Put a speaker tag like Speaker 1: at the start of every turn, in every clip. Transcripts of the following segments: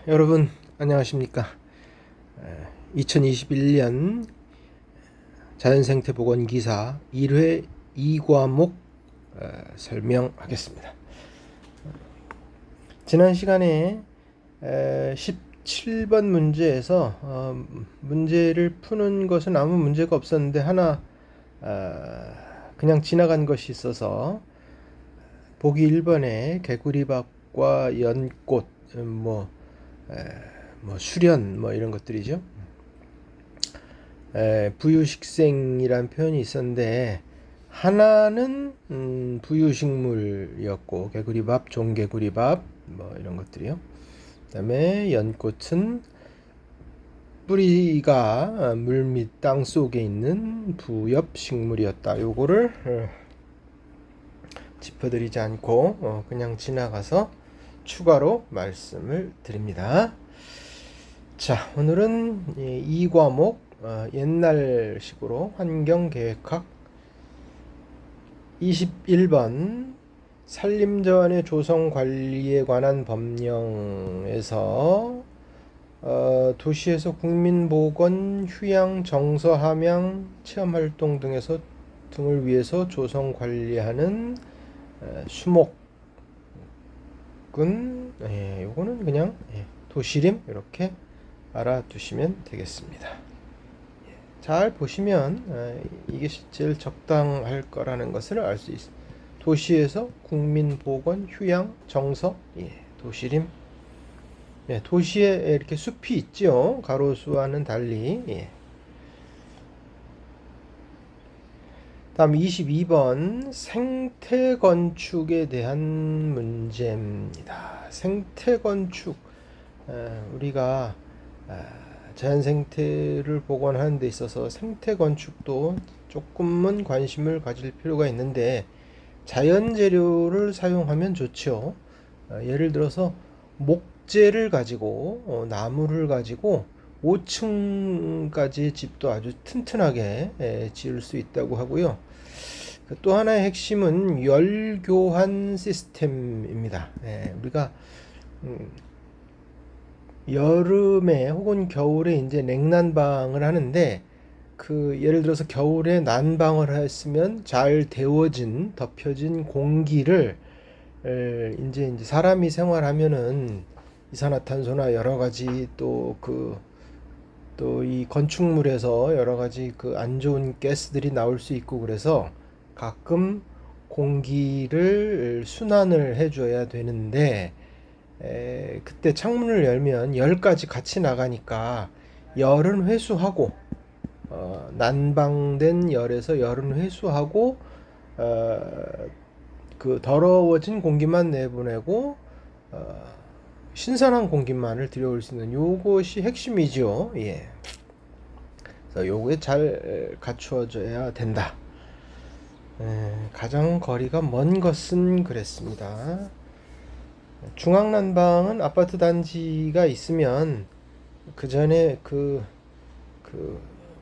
Speaker 1: 여러분 안녕하십니까? 2021년 자연생태보건기사 1회 2과목 설명하겠습니다. 지난 시간에 17번 문제에서 문제를 푸는 것은 아무 문제가 없었는데 하나 그냥 지나간 것이 있어서 보기 1번에 개구리밥과 연꽃 수련 이런 것들이죠. 부유식생이란 표현이 있었는데 하나는 부유식물이었고 개구리밥, 종개구리밥 이런 것들이요. 그다음에 연꽃은 뿌리가 물 및 땅 속에 있는 부엽식물이었다. 요거를 짚어드리지 않고 그냥 지나가서 추가로 말씀을 드립니다. 자, 오늘은 이 과목 옛날식으로 환경계획학 21번 산림자원의 조성관리에 관한 법령에서 도시에서 국민보건, 휴양, 정서, 함양, 체험활동 등을 위해서 조성관리하는 수목은 요거는 그냥 도시림 이렇게 알아두시면 되겠습니다. 잘 보시면 이게 제일 적당할 거라는 것을 알 수 있습니다. 도시에서 국민보건, 휴양, 정서, 도시림. 도시에 이렇게 숲이 있죠. 가로수와는 달리. 다음 22번 생태건축에 대한 문제입니다. 생태건축, 우리가 자연생태를 복원하는 데 있어서 생태건축도 조금은 관심을 가질 필요가 있는데 자연재료를 사용하면 좋죠. 예를 들어서 목재를 가지고 나무를 가지고 5층까지의 집도 아주 튼튼하게 지을 수 있다고 하고요. 또 하나의 핵심은 열교환 시스템입니다. 우리가 여름에 혹은 겨울에 이제 냉난방을 하는데 예를 들어서 겨울에 난방을 했으면 잘 데워진 덮여진 공기를 이제 사람이 생활하면은 이산화탄소나 여러 가지 또 이 건축물에서 여러 가지 안 좋은 가스들이 나올 수 있고 그래서 가끔 공기를 순환을 해줘야 되는데 그때 창문을 열면 열까지 같이 나가니까 열은 회수하고 난방된 열에서 열은 회수하고 더러워진 공기만 내보내고 신선한 공기만을 들여올 수 있는 요것이 핵심이죠. 그래서 요게 잘 갖추어져야 된다. 가장 거리가 먼 것은 그랬습니다. 중앙난방은 아파트 단지가 있으면 그 전에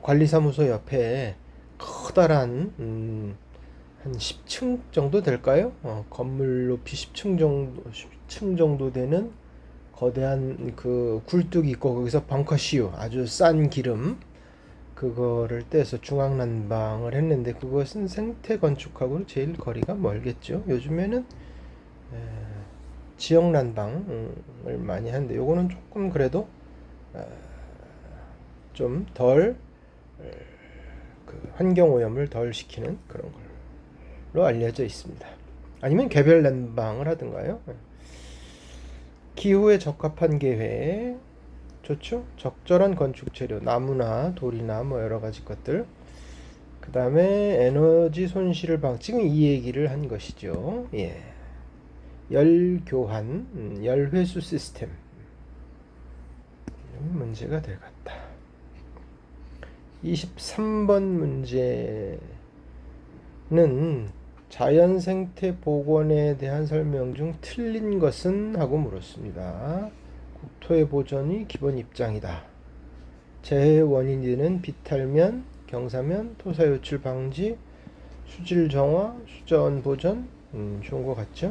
Speaker 1: 관리사무소 옆에 커다란 한 10층 정도 될까요? 건물 높이 10층 정도 되는 거대한 굴뚝이 있고 거기서 벙커시유 아주 싼 기름 그거를 떼서 중앙난방을 했는데 그것은 생태건축하고는 제일 거리가 멀겠죠. 요즘에는 지역난방을 많이 하는데 요거는 조금 그래도 좀 덜 환경오염을 덜 시키는 그런 걸로 알려져 있습니다. 아니면 개별 난방을 하든가요. 기후에 적합한 계획 좋죠. 적절한 건축 재료 나무나 돌이나 여러 가지 것들. 그 다음에 에너지 손실을 지금 이 얘기를 한 것이죠. 열 교환, 열 회수 시스템 문제가 될 것 같다. 23번 문제는 자연생태 복원에 대한 설명 중 틀린 것은? 하고 물었습니다. 국토의 보존이 기본 입장이다. 재해 원인이 되는 비탈면, 경사면, 토사 유출 방지, 수질 정화, 수자원 보존 좋은 것 같죠?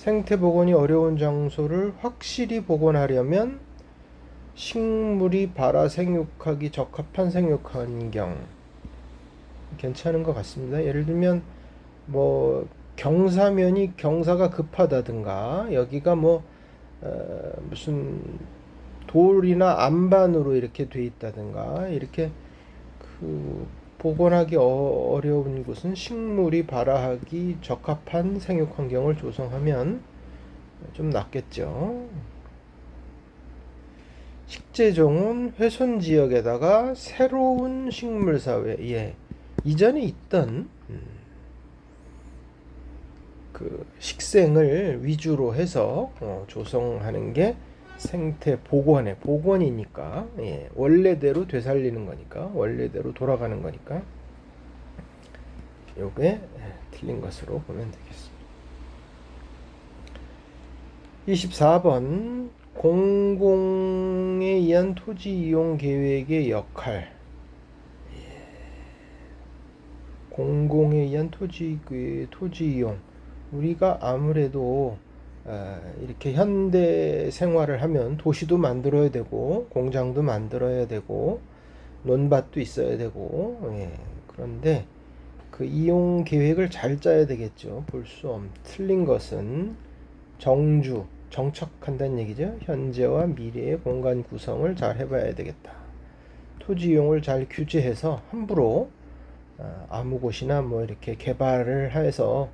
Speaker 1: 생태 복원이 어려운 장소를 확실히 복원하려면 식물이 발아 생육하기 적합한 생육 환경 괜찮은 것 같습니다. 예를 들면 뭐 경사면이 경사가 급하다든가 여기가 뭐 무슨 돌이나 안반으로 이렇게 돼 있다든가 이렇게 그 복원하기 어려운 곳은 식물이 발아하기 적합한 생육 환경을 조성하면 좀 낫겠죠. 식재종은 훼손 지역에다가 새로운 식물 사회, 예, 이전에 있던 그 식생을 위주로 해서 조성하는 게 생태 복원이니까, 예, 원래대로 되살리는 거니까, 원래대로 돌아가는 거니까 요게 틀린 것으로 보면 되겠습니다. 24번 공공에 의한 토지 이용 계획의 역할. 공공에 의한 토지 이용. 우리가 아무래도 이렇게 현대 생활을 하면 도시도 만들어야 되고 공장도 만들어야 되고 논밭도 있어야 되고, 예. 그런데 그 이용 계획을 잘 짜야 되겠죠. 틀린 것은 정척한다는 얘기죠. 현재와 미래의 공간 구성을 잘 해봐야 되겠다. 토지 이용을 잘 규제해서 함부로 아무 곳이나 뭐 이렇게 개발을 해서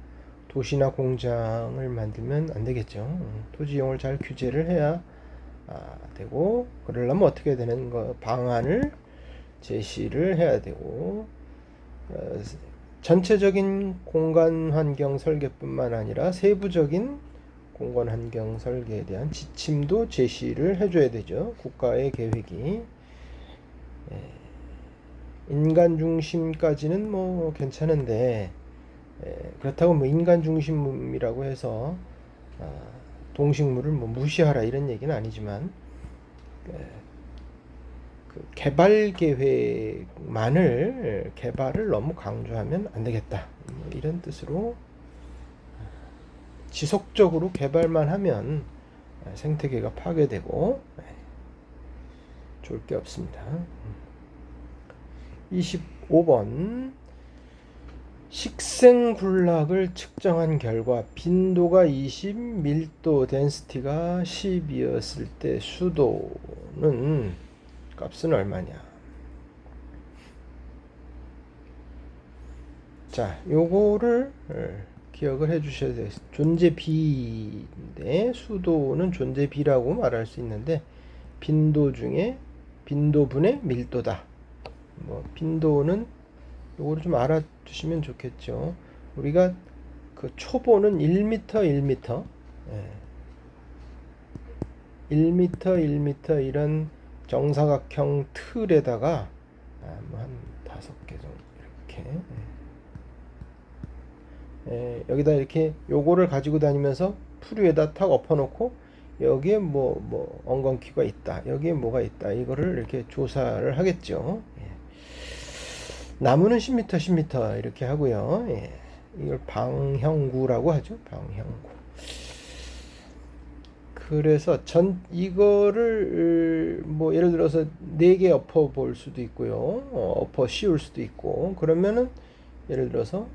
Speaker 1: 도시나 공장을 만들면 안 되겠죠. 토지 이용을 잘 규제를 해야 되고, 그러려면 어떻게 되는 거 방안을 제시를 해야 되고, 전체적인 공간 환경 설계뿐만 아니라 세부적인 공간 환경 설계에 대한 지침도 제시를 해줘야 되죠. 국가의 계획이. 인간 중심까지는 뭐 괜찮은데, 그렇다고 뭐 인간 중심이라고 해서 동식물을 뭐 무시하라 이런 얘기는 아니지만, 그 개발 계획만을 개발을 너무 강조하면 안 되겠다, 뭐 이런 뜻으로 지속적으로 개발만 하면 생태계가 파괴되고 좋을 게 없습니다. 25번 식생 군락을 측정한 결과 빈도가 20, 밀도 덴시티가 10이었을 때 수도는 값은 얼마냐. 자, 요거를 기억을 해 주셔야 돼요. 존재 비인데 수도는 존재 비라고 말할 수 있는데 빈도 중에 빈도분의 밀도다. 뭐 빈도는 요거를 좀 알아두시면 좋겠죠. 우리가 그 초보는 1m 1m, 1m 이런 정사각형 틀에다가 뭐 한 5개 정도 이렇게 여기다 이렇게 요거를 가지고 다니면서 풀 위에다 탁 엎어놓고 여기에 뭐 엉겅퀴가 있다, 여기에 뭐가 있다, 이거를 이렇게 조사를 하겠죠. 나무는 10m 10m 이렇게 하고요. 이걸 방형구라고 하죠. 방형구. 그래서 이거를 뭐 예를 들어서 4개 엎어 볼 수도 있고요. 엎어 씌울 수도 있고, 그러면은 예를 들어서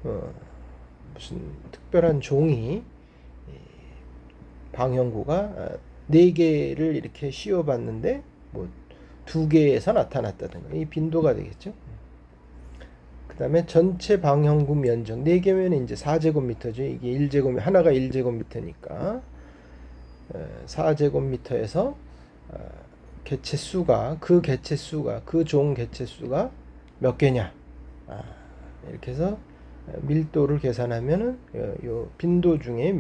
Speaker 1: 무슨 특별한 종이 방형구가 4개를 이렇게 씌워 봤는데 뭐 2개에서 나타났다든가, 이 빈도가 되겠죠. 그 다음에 전체 방형구 면적 4개면 이제 4제곱미터죠. 이게 1제곱, 하나가 1제곱미터니까 4제곱미터에서 개체수가 그 종 개체수가 몇 개냐, 이렇게 해서 밀도를 계산하면은 요 빈도 중에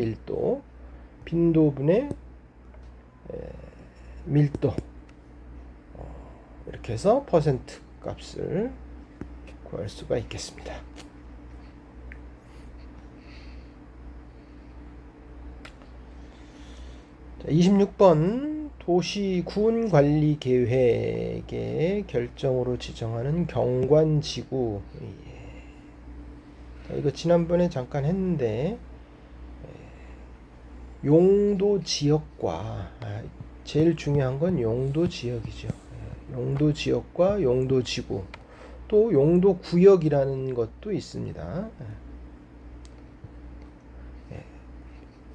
Speaker 1: 빈도분의 밀도, 이렇게 해서 퍼센트 값을 구할 수가 있겠습니다. 자, 26번 도시군 관리 계획의 결정으로 지정하는 경관지구. 자, 이거 지난번에 잠깐 했는데 용도 지역과 제일 중요한 건 용도 지역이죠. 용도 지역과 용도 지구, 또 용도 구역이라는 것도 있습니다.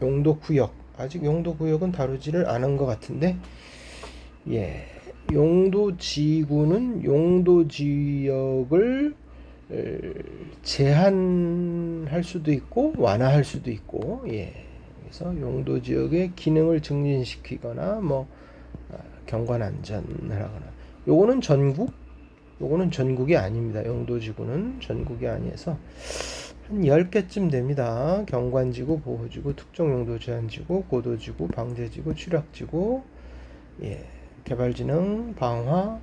Speaker 1: 용도 구역, 아직 용도 구역은 다루지를 않은 것 같은데, 용도 지구는 용도 지역을 제한할 수도 있고 완화할 수도 있고, 그래서 용도 지역의 기능을 증진시키거나 경관 안전을 하거나. 요거는 전국이 아닙니다. 용도 지구는 전국이 아니어서 한 10개쯤 됩니다. 경관지구, 보호지구, 특정용도 제한지구, 고도지구, 방제지구, 취락지구, 개발진흥, 방화,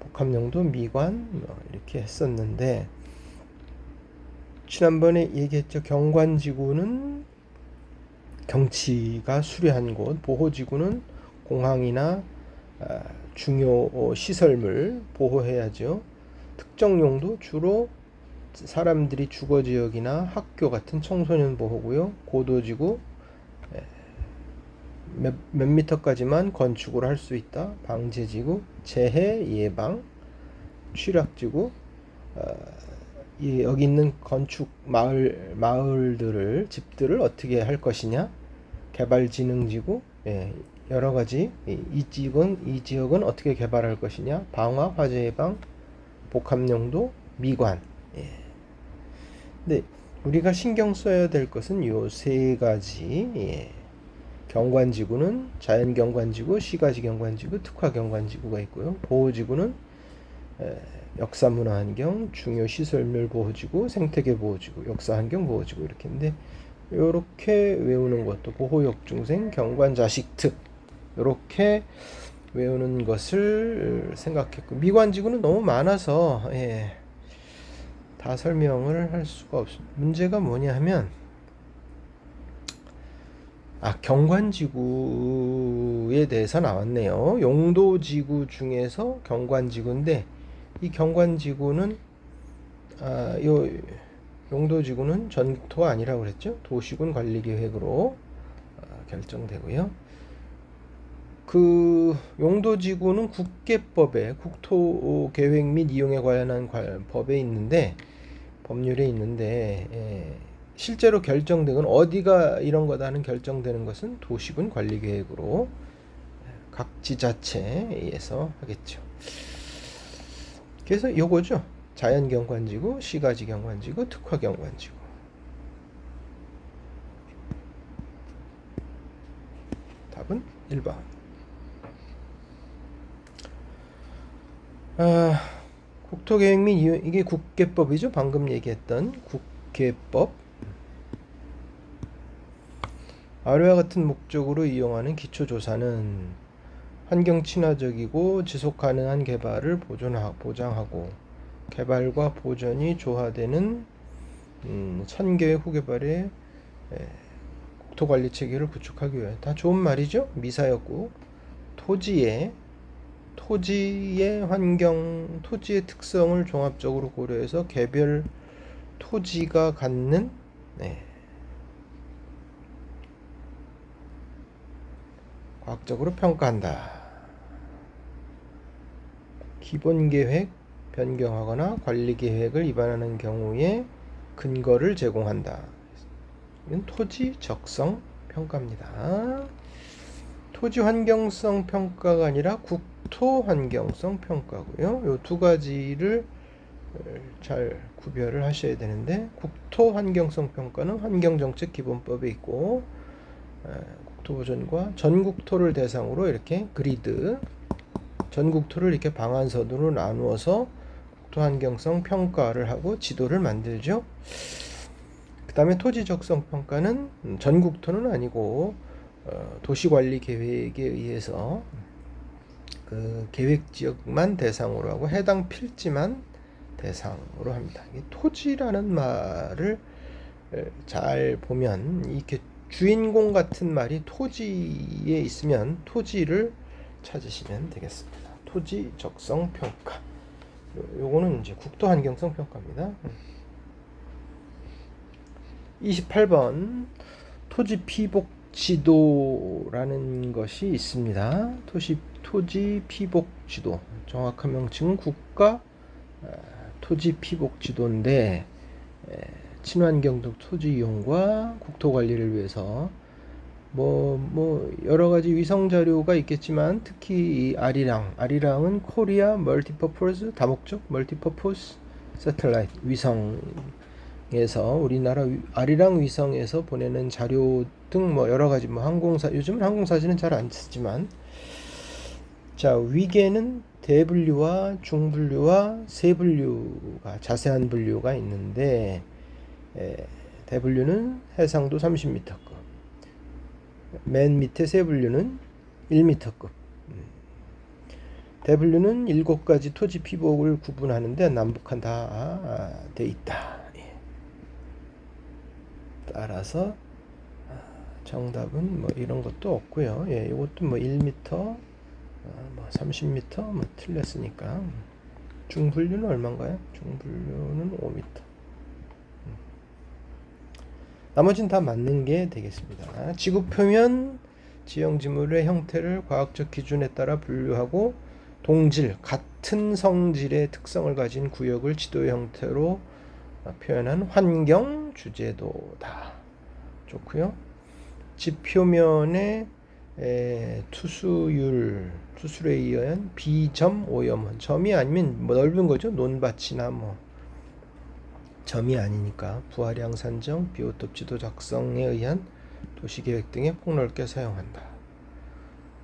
Speaker 1: 복합용도, 미관 이렇게 했었는데, 지난번에 얘기했죠. 경관지구는 경치가 수려한 곳, 보호지구는 공항이나 중요 시설물 보호해야죠. 특정용도 주로 사람들이 주거지역이나 학교 같은 청소년 보호고요. 고도지구 몇 미터까지만 건축을 할 수 있다. 방제지구, 재해 예방, 취락지구, 여기 있는 건축 마을들을 집들을 어떻게 할 것이냐. 개발진흥지구, 여러 가지 이 지역은 어떻게 개발할 것이냐. 방화, 화재 예방, 복합용도, 미관. 근데 우리가 신경 써야 될 것은 요 세 가지. 경관지구는 자연경관지구, 시가지경관지구, 특화경관지구가 있고요. 보호지구는 역사문화환경, 중요시설물 보호지구, 생태계 보호지구, 역사환경 보호지구 이렇게 있는데, 요렇게 외우는 것도 보호역중생, 경관자식특 요렇게 외우는 것을 생각했고, 미관지구는 너무 많아서 다 설명을 할 수가 없습니다. 문제가 뭐냐 하면 경관지구에 대해서 나왔네요. 용도지구 중에서 경관지구인데, 이 경관지구는 요 용도지구는 전국토가 아니라고 그랬죠. 도시군 관리계획으로 결정되고요. 그 용도지구는 국계법에, 국토계획 및 이용에 관련한 법에 있는데, 법률에 있는데, 실제로 결정된 건 어디가 이런 거다는 결정되는 것은 도시군 관리계획으로 각 지자체에서 하겠죠. 그래서 요거죠. 자연경관지구, 시가지경관지구, 특화경관지구. 답은 1번. 국토계획 및 이게 국계법이죠. 방금 얘기했던 국계법. 아래와 같은 목적으로 이용하는 기초조사는 환경 친화적이고 지속 가능한 개발을 보장하고 개발과 보전이 조화되는 선계획 후개발의 국토관리 체계를 구축하기 위해. 다 좋은 말이죠. 미사였고, 토지의 환경, 토지의 특성을 종합적으로 고려해서 개별 토지가 갖는 과학적으로 평가한다. 기본계획 변경하거나 관리계획을 위반하는 경우에 근거를 제공한다. 이건 토지 적성 평가입니다. 토지 환경성 평가가 아니라 국토 환경성 평가고요. 이 두 가지를 잘 구별을 하셔야 되는데, 국토 환경성 평가는 환경정책 기본법에 있고, 국토보전과 전국토를 대상으로 이렇게 그리드, 전국토를 이렇게 방안선으로 나누어서 국토 환경성 평가를 하고 지도를 만들죠. 그 다음에 토지 적성 평가는 전국토는 아니고 도시관리 계획에 의해서 그 계획 지역만 대상으로 하고 해당 필지만 대상으로 합니다. 이 토지라는 말을 잘 보면 이렇게 주인공 같은 말이 토지에 있으면 토지를 찾으시면 되겠습니다. 토지 적성 평가. 요거는 이제 국토 환경성 평가입니다. 28번 토지 피복 피복지도라는 것이 있습니다. 토지 피복지도, 정확한 명칭은 국가 토지 피복지도인데, 친환경적 토지 이용과 국토 관리를 위해서 여러 가지 위성 자료가 있겠지만, 특히 이 아리랑은 코리아 멀티퍼포스 다목적 멀티퍼포스 세틀라이트 위성에서, 우리나라 아리랑 위성에서 보내는 자료 등 여러 가지 항공사, 요즘은 항공사진은 잘 안 쓰지만, 자, 위계는 대분류와 중분류와 세분류가, 자세한 분류가 있는데, 대분류는 해상도 30m급, 맨 밑에 세분류는 1m급. 대분류는 7가지 토지 피복을 구분하는데 남북한 다 돼 있다. 따라서 정답은 이런 것도 없고요. 이것도 1m, 30m 틀렸으니까. 중분류는 얼마인가요? 중분류는 5m. 나머지는 다 맞는 게 되겠습니다. 지구표면 지형지물의 형태를 과학적 기준에 따라 분류하고 동질, 같은 성질의 특성을 가진 구역을 지도의 형태로 표현한 환경 주제도다. 좋고요. 지표면의 투수에 의한 비점 오염원, 점이 아니면 넓은 거죠. 논밭이나 점이 아니니까 부하량 산정, 비오톱 지도 작성에 의한 도시계획 등에 폭넓게 사용한다.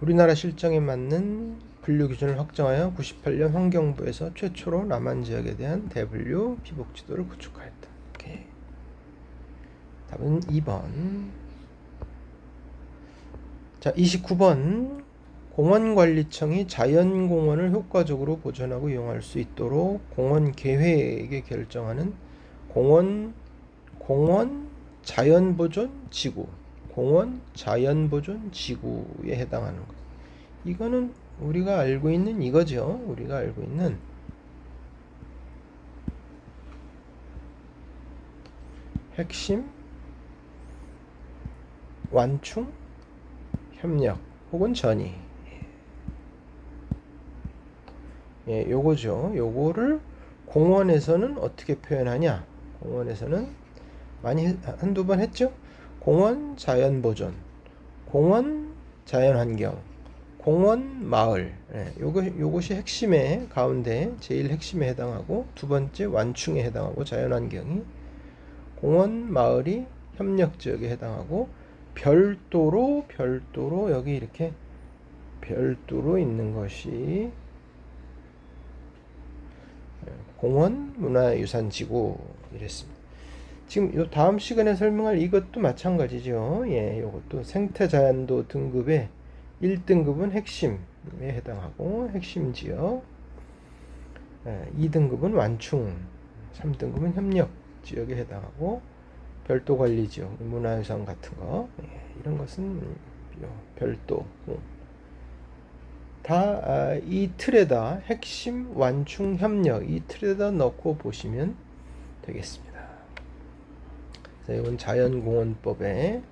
Speaker 1: 우리나라 실정에 맞는 분류 기준을 확정하여 98년 환경부에서 최초로 남한 지역에 대한 대분류 피복 지도를 구축하였다. 오케이. 답은 2번. 자, 29번. 공원관리청이 자연공원을 효과적으로 보존하고 이용할 수 있도록 공원 계획에 결정하는 공원 자연보존 지구, 공원 자연보존 지구에 해당하는 것. 이거는 우리가 알고 있는 이거죠. 우리가 알고 있는 핵심, 완충, 협력 혹은 전이. 요거죠. 요거를 공원에서는 어떻게 표현하냐? 공원에서는 많이 한두 번 했죠. 공원 자연보존, 공원 자연환경, 공원 마을. 요것이 핵심에, 가운데 제일 핵심에 해당하고, 두 번째 완충에 해당하고, 자연환경이, 공원 마을이 협력지역에 해당하고, 별도로 여기 이렇게 별도로 있는 것이 공원 문화유산지구 이랬습니다. 지금 요 다음 시간에 설명할 이것도 마찬가지죠. 요것도 생태자연도 등급의 1등급은 핵심에 해당하고 핵심지역, 2등급은 완충, 3등급은 협력지역에 해당하고, 별도관리지역, 문화유산 같은 거, 이런 것은 별도. 다 이 틀에다 핵심, 완충, 협력 이 틀에다 넣고 보시면 되겠습니다. 그래서 이건 자연공원법에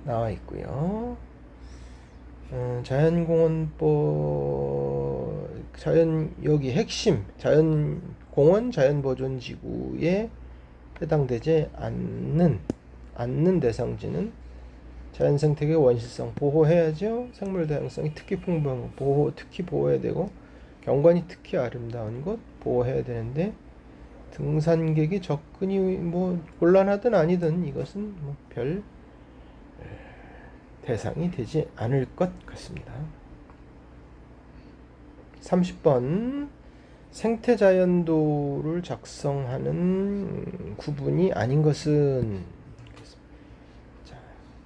Speaker 1: 나와 있고요. 자연공원법, 여기 핵심 자연공원 자연보존지구에 해당되지 않는 대상지는 자연생태계 원시성 보호해야죠. 생물 다양성이 특히 풍부한 거 특히 보호해야 되고, 경관이 특히 아름다운 곳 보호해야 되는데, 등산객이 접근이 곤란하든 아니든 이것은 별 대상이 되지 않을 것 같습니다. 30번. 생태자연도를 작성하는 구분이 아닌 것은,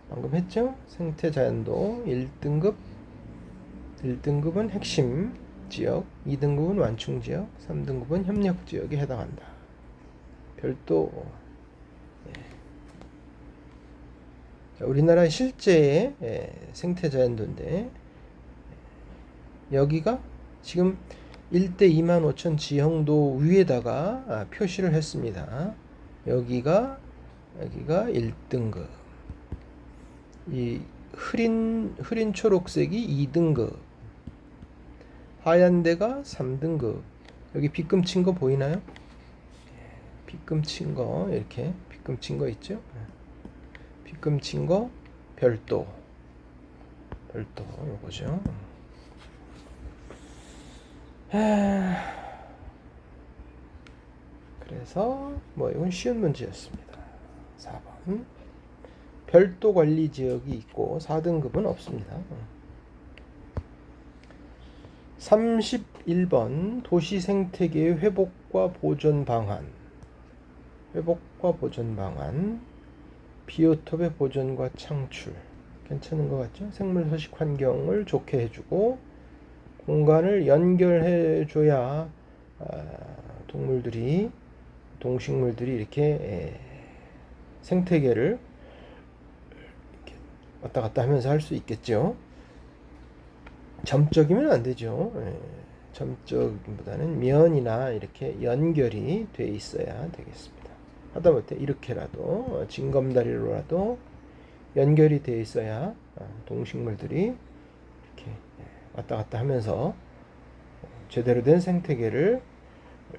Speaker 1: 방금 했죠? 생태자연도 1등급은 핵심 지역, 2등급은 완충 지역, 3등급은 협력 지역에 해당한다. 별도. 자, 우리나라 실제의 생태자연도인데, 여기가 지금 1대 25,000 지형도 위에다가 표시를 했습니다. 여기가 1등급. 이 흐린 초록색이 2등급, 하얀 데가 3등급. 여기 빗금 친 거 보이나요? 빗금 친 거, 이렇게 빗금 친 거 있죠? 빗금 친 거 별도 요거죠. 그래서 뭐 이건 쉬운 문제였습니다. 4번. 별도 관리 지역이 있고 4등급은 없습니다. 31번 도시 생태계의 회복과 보존 방안. 비오톱의 보존과 창출. 괜찮은 것 같죠? 생물 서식 환경을 좋게 해주고 공간을 연결해줘야 동식물들이 이렇게 생태계를 이렇게 왔다 갔다 하면서 할 수 있겠죠. 점적이면 안 되죠. 점적보다는 면이나 이렇게 연결이 돼 있어야 되겠습니다. 하다못해 이렇게라도 징검다리로라도 연결이 돼 있어야 동식물들이 이렇게 왔다 갔다 하면서 제대로 된 생태계를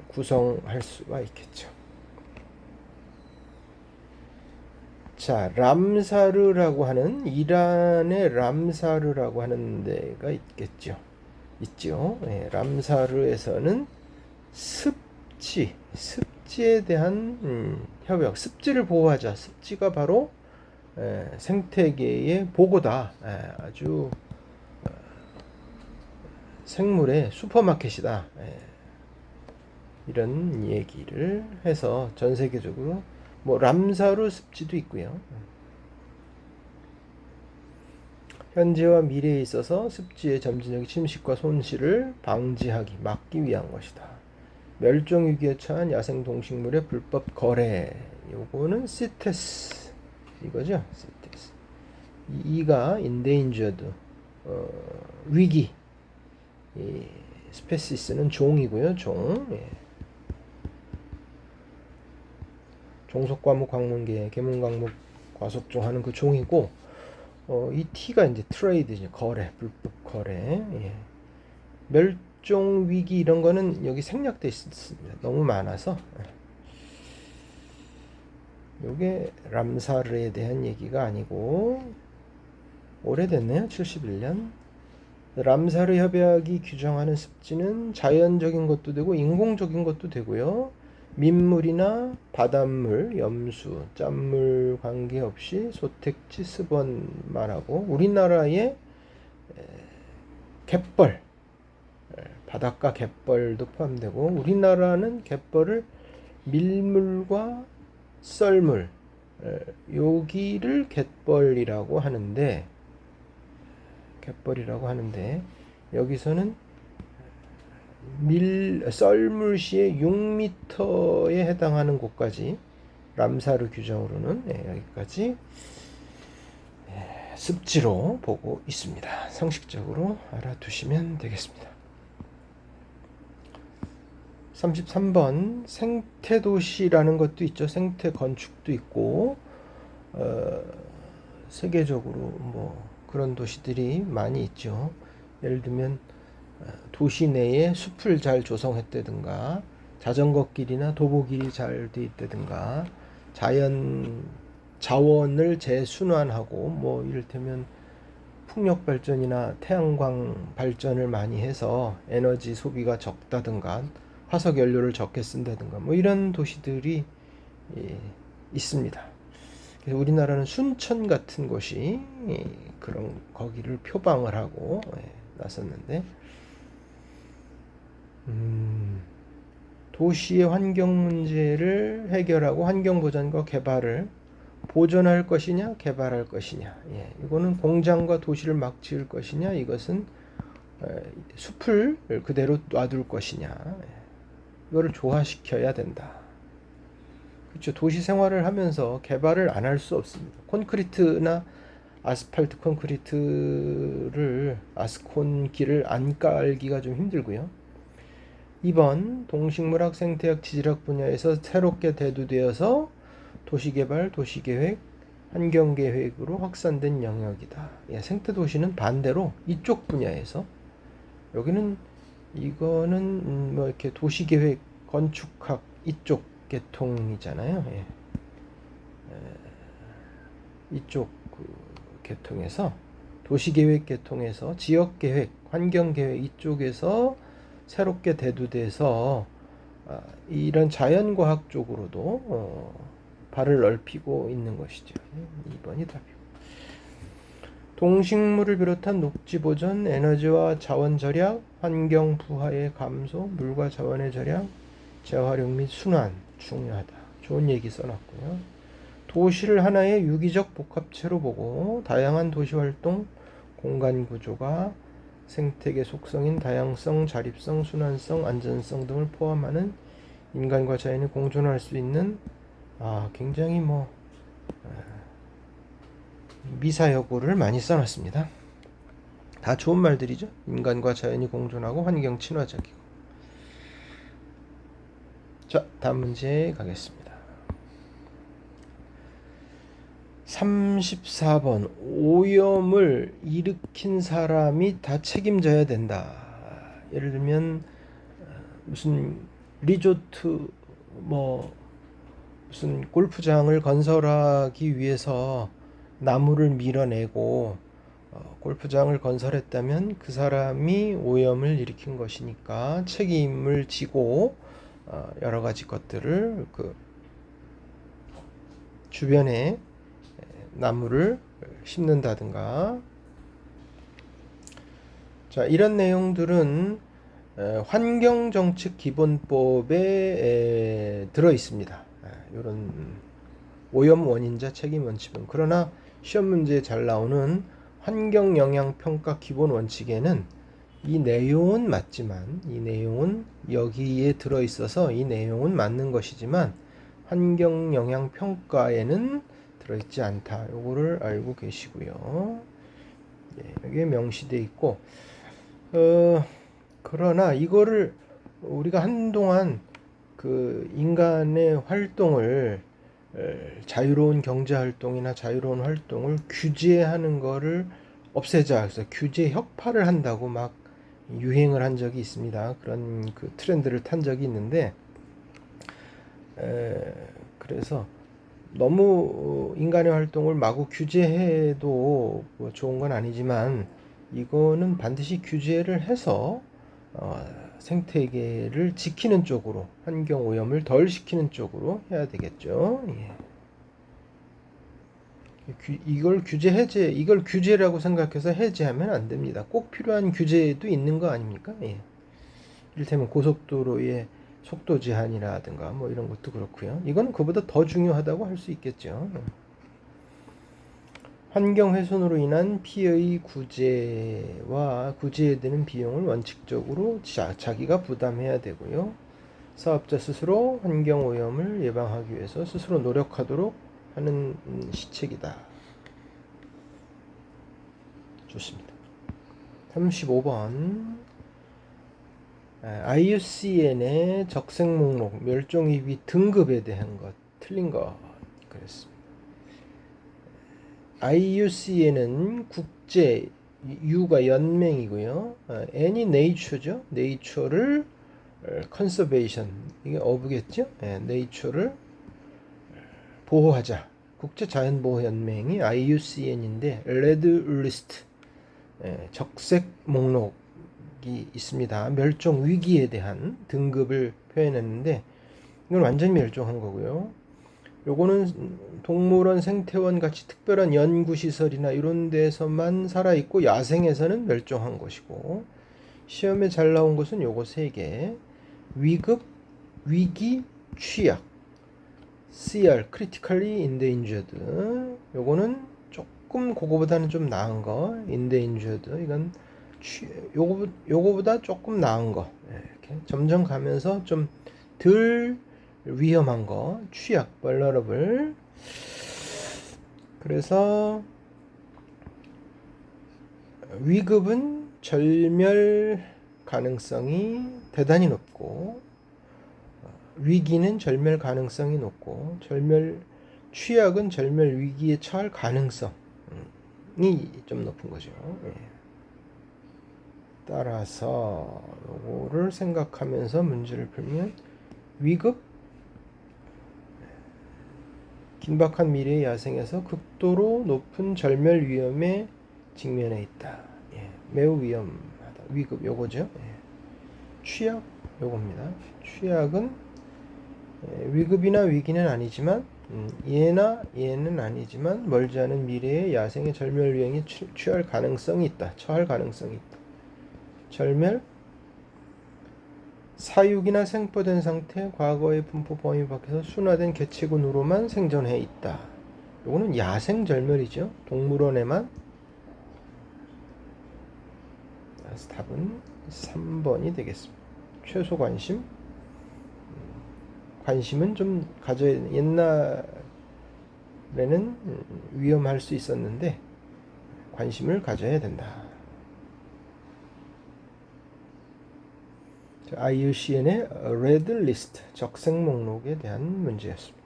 Speaker 1: 구성할 수가 있겠죠. 자, 람사르라고 하는 이란의 람사르라고 하는 데가 있죠. 람사르에서는 습지에 대한 협약, 습지를 보호하자. 습지가 바로 생태계의 보고다. 아주 생물의 슈퍼마켓이다. 이런 얘기를 해서 전 세계적으로 뭐 람사르 습지도 있고요. 현재와 미래에 있어서 습지의 점진적 침식과 손실을 막기 위한 것이다. 멸종 위기에 처한 야생 동식물의 불법 거래. 요거는 시테스 이거죠. 시테스. 이가 endangered 위기. 스페시스는 종이고요. 종속과목 광문계 계문과목 과속종 하는 그 종이고, 이 T가 이제 트레이드죠. 거래, 불법 거래. 멸종 위기 이런 거는 여기 생략돼 있습니다. 너무 많아서. 요게 람사르에 대한 얘기가 아니고 오래됐네요. 71년. 람사르 협약이 규정하는 습지는 자연적인 것도 되고 인공적인 것도 되고요. 민물이나 바닷물, 염수, 짠물 관계없이 소택지 습원만 하고, 우리나라의 갯벌, 바닷가 갯벌도 포함되고, 우리나라는 갯벌을 밀물과 썰물, 여기를 갯벌이라고 하는데 여기서는 썰물시의 6m에 해당하는 곳까지 람사르 규정으로는 여기까지 습지로 보고 있습니다. 상식적으로 알아두시면 되겠습니다. 33번 생태도시라는 것도 있죠. 생태건축도 있고 세계적으로 뭐 그런 도시들이 많이 있죠. 예를 들면 도시 내에 숲을 잘 조성했다든가, 자전거 길이나 도보길이 잘 돼 있다든가, 자원을 재순환하고, 뭐 이를테면 풍력 발전이나 태양광 발전을 많이 해서 에너지 소비가 적다든가, 화석 연료를 적게 쓴다든가, 뭐 이런 도시들이 있습니다. 그래서 우리나라는 순천 같은 곳이 그런 거기를 표방을 하고 나섰는데, 도시의 환경 문제를 해결하고 환경 보전과 개발을 보존할 것이냐 개발할 것이냐, 이거는 공장과 도시를 막 지을 것이냐, 이것은 숲을 그대로 놔둘 것이냐, 이거를 조화시켜야 된다. 그렇죠. 도시 생활을 하면서 개발을 안 할 수 없습니다. 콘크리트나 아스팔트 콘크리트를 아스콘길을 안 깔기가 좀 힘들고요. 2번 동식물학, 생태학, 지질학 분야에서 새롭게 대두되어서 도시개발, 도시계획, 환경계획으로 확산된 영역이다. 예, 생태도시는 반대로 이쪽 분야에서 여기는 이거는 뭐 이렇게 도시계획, 건축학 이쪽 계통이잖아요. 예. 이쪽 그 계통에서 도시계획 계통에서 지역계획, 환경계획 이쪽에서 새롭게 대두돼서 이런 자연과학 쪽으로도 발을 넓히고 있는 것이죠. 2번이 답이고. 동식물을 비롯한 녹지 보전, 에너지와 자원 절약, 환경 부하의 감소, 물과 자원의 절약, 재활용 및 순환 중요하다. 좋은 얘기 써놨고요. 도시를 하나의 유기적 복합체로 보고 다양한 도시 활동, 공간 구조가 생태계 속성인 다양성, 자립성, 순환성, 안전성 등을 포함하는 인간과 자연이 공존할 수 있는 굉장히 미사여구를 많이 써놨습니다. 다 좋은 말들이죠. 인간과 자연이 공존하고 환경 친화적이고. 자, 다음 문제 가겠습니다. 34번 오염을 일으킨 사람이 다 책임져야 된다. 예를 들면 무슨 리조트 무슨 골프장을 건설하기 위해서 나무를 밀어내고 골프장을 건설했다면 그 사람이 오염을 일으킨 것이니까 책임을 지고 여러 가지 것들을 그 주변에 나무를 심는다든가. 자, 이런 내용들은 환경정책기본법에 들어 있습니다. 이런 오염 원인자 책임 원칙은. 그러나 시험 문제에 잘 나오는 환경영향평가 기본 원칙에는 이 내용은 맞지만, 이 내용은 여기에 들어 있어서 이 내용은 맞는 것이지만 환경영향평가에는 들어있지 않다. 요거를 알고 계시고요. 여기에 명시되어 있고, 그러나 이거를 우리가 한동안 그 인간의 활동을 자유로운 경제 활동이나 자유로운 활동을 규제하는 거를 없애자. 그래서 규제 혁파를 한다고 막 유행을 한 적이 있습니다. 그런 그 트렌드를 탄 적이 있는데, 그래서 너무 인간의 활동을 마구 규제해도 뭐 좋은 건 아니지만 이거는 반드시 규제를 해서 생태계를 지키는 쪽으로, 환경 오염을 덜 시키는 쪽으로 해야 되겠죠. 예. 이걸 규제라고 생각해서 해제하면 안 됩니다. 꼭 필요한 규제도 있는 거 아닙니까? 예. 이를테면 고속도로의 속도 제한이라든가 뭐 이런 것도 그렇고요. 이건 그보다 더 중요하다고 할 수 있겠죠. 환경 훼손으로 인한 피해의 구제와 구제에 드는 비용을 원칙적으로 자기가 부담해야 되고요. 사업자 스스로 환경 오염을 예방하기 위해서 스스로 노력하도록 하는 시책이다. 좋습니다. 35번 IUCN의 적색 목록 멸종위기 등급에 대한 것 틀린 것 그랬습니다. IUCN은 국제, U가 연맹이고요. N이 Nature죠. Nature를 conservation, 이게 어부겠죠. Nature를 보호하자. 국제자연보호연맹이 IUCN인데 레드 리스트, 적색 목록이 있습니다. 멸종 위기에 대한 등급을 표현했는데 이건 완전히 멸종한 거고요. 요거는 동물원, 생태원 같이 특별한 연구시설이나 이런 데서만 살아있고 야생에서는 멸종한 것이고, 시험에 잘 나온 것은 요거 3개. 위급, 위기, 취약. CR, Critically Endangered. 요거는 조금 그거보다는 좀 나은 거. Endangered. 이건 요거보다 조금 나은 거. 이렇게 점점 가면서 좀 덜 위험한 거, 취약, vulnerable. 그래서 위급은 절멸 가능성이 대단히 높고, 위기는 절멸 가능성이 높고, 취약은 절멸 위기에 처할 가능성이 좀 높은 거죠. 예. 따라서 요거를 생각하면서 문제를 풀면 위급 긴박한 미래의 야생에서 극도로 높은 절멸 위험에 직면해 있다. 예. 매우 위험하다. 위급 요거죠. 예. 취약 요겁니다. 취약은 위급이나 위기는 아니지만 얘는 아니지만 멀지 않은 미래에 야생의 절멸 위험에 처할 가능성이 있다. 절멸 사육이나 생포된 상태 과거의 분포 범위 밖에서 순화된 개체군으로만 생존해 있다. 요거는 야생 절멸이죠. 동물원에만. 그래서 답은 3번이 되겠습니다. 최소 관심은 좀 가져야 옛날에는 위험할 수 있었는데 관심을 가져야 된다. IUCN의 레드 리스트 적색 목록에 대한 문제였습니다.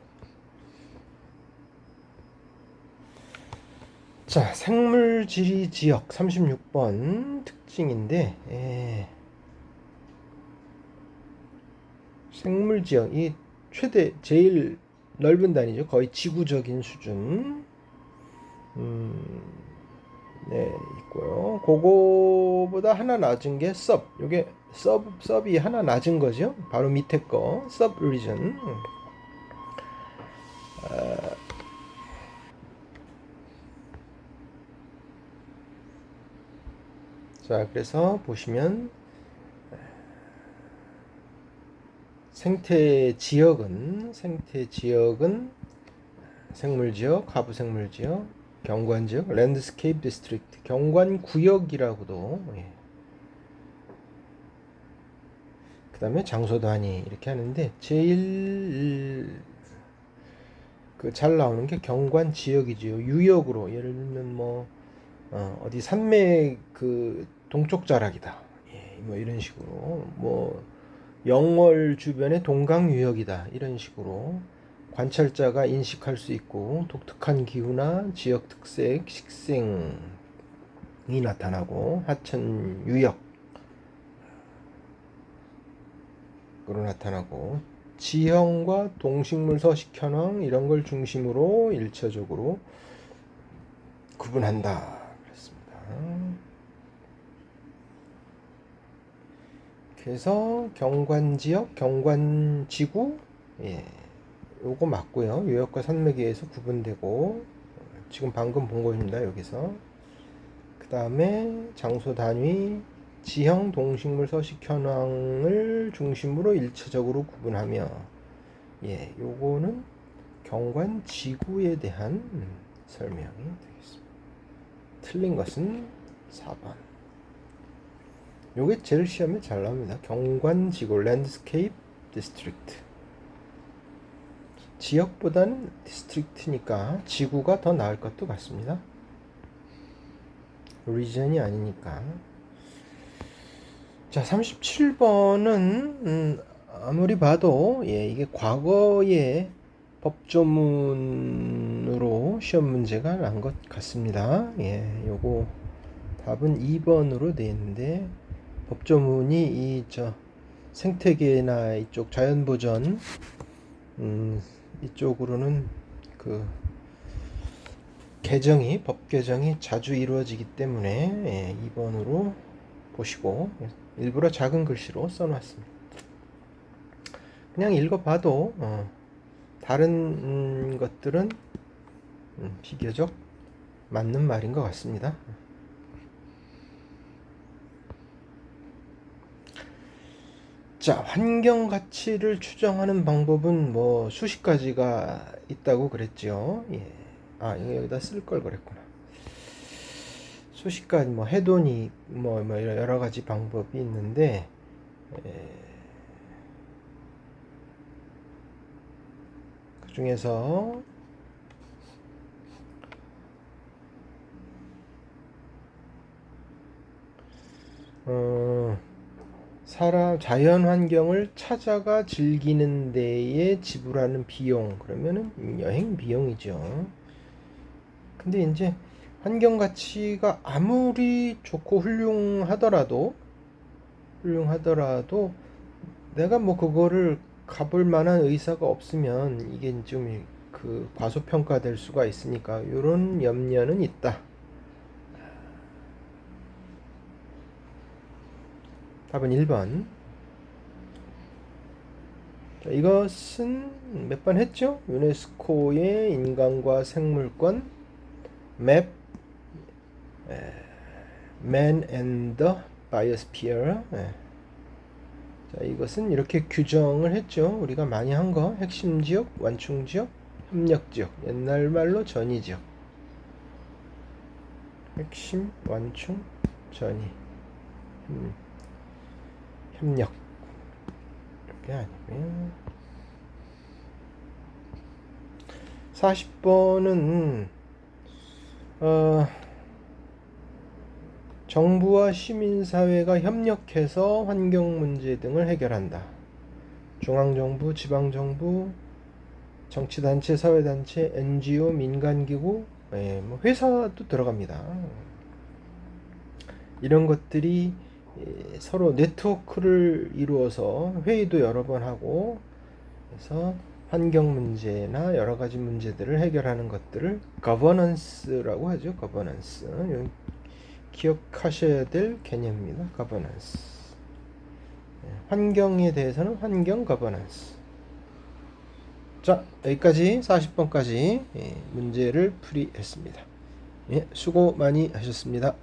Speaker 1: 자, 생물지리 지역 36번 특징인데 생물지역 이 제일 넓은 단위죠. 거의 지구적인 수준. 네, 있고요. 그거보다 하나 낮은 게 요게 서브이 하나 낮은 거죠. 바로 밑에 거 서브 리전. 자, 그래서 보시면 생태 지역은 생물지역, 하부생물지역, 경관지역, 랜드스케이프 디스트릭트, 경관구역이라고도 그 다음에 장소 단위 이렇게 하는데 제일 잘 나오는 게 경관지역이지요. 유역으로 예를 들면 뭐 어디 산맥 동쪽 자락이다. 뭐 이런 식으로 뭐 영월 주변의 동강유역이다. 이런 식으로 관찰자가 인식할 수 있고 독특한 기후나 지역 특색, 식생이 나타나고 하천 유역으로 나타나고 지형과 동식물 서식 현황 이런 걸 중심으로 일차적으로 구분한다. 그렇습니다. 그래서 경관지역, 경관지구 요거 맞고요. 유역과 산맥에 의해서 구분되고 지금 방금 본 거입니다. 여기서 그 다음에 장소 단위 지형, 동식물 서식 현황을 중심으로 일차적으로 구분하며 요거는 경관지구에 대한 설명이 되겠습니다. 틀린 것은 4번. 요게 제일 시험에 잘 나옵니다. 경관지구 랜드스케이프 디스트릭트. 지역보다는 디스트릭트니까 지구가 더 나을 것도 같습니다. 리전이 아니니까. 자, 37번은 아무리 봐도 이게 과거의 법조문으로 시험 문제가 난 것 같습니다. 요거 답은 2번으로 되어 있는데 법조문이 생태계나 이쪽 자연보전 이쪽으로는 법 개정이 자주 이루어지기 때문에 2번으로 보시고 일부러 작은 글씨로 써놨습니다. 그냥 읽어봐도 다른 것들은 비교적 맞는 말인 것 같습니다. 자, 환경 가치를 추정하는 방법은 뭐 수십 가지가 있다고 그랬죠. 이거 여기다 쓸 걸 그랬구나. 수십 가지 뭐 해도니 뭐 여러 가지 방법이 있는데 그 중에서 자연 환경을 찾아가 즐기는 데에 지불하는 비용, 그러면은 여행 비용이죠. 근데 이제 환경 가치가 아무리 좋고 훌륭하더라도 내가 뭐 그거를 가볼 만한 의사가 없으면 이게 좀 그 과소평가될 수가 있으니까 이런 염려는 있다. 답은 1번. 자, 이것은 몇 번 했죠? 유네스코의 인간과 생물권 맵 Man and the Biosphere. 자, 이것은 이렇게 규정을 했죠. 우리가 많이 한 거. 핵심 지역, 완충 지역, 협력 지역. 옛날 말로 전이 지역. 핵심, 완충, 전이. 협력. 이렇게 아니고요. 40번은 정부와 시민사회가 협력해서 환경 문제 등을 해결한다. 중앙정부, 지방정부, 정치단체, 사회단체, NGO, 민간기구, 뭐 회사도 들어갑니다. 이런 것들이 서로 네트워크를 이루어서 회의도 여러 번 하고, 그래서 환경 문제나 여러 가지 문제들을 해결하는 것들을 거버넌스라고 하죠. 거버넌스. 기억하셔야 될 개념입니다. 거버넌스. 환경에 대해서는 환경 거버넌스. 자, 여기까지 40번까지 문제를 풀이했습니다. 수고 많이 하셨습니다.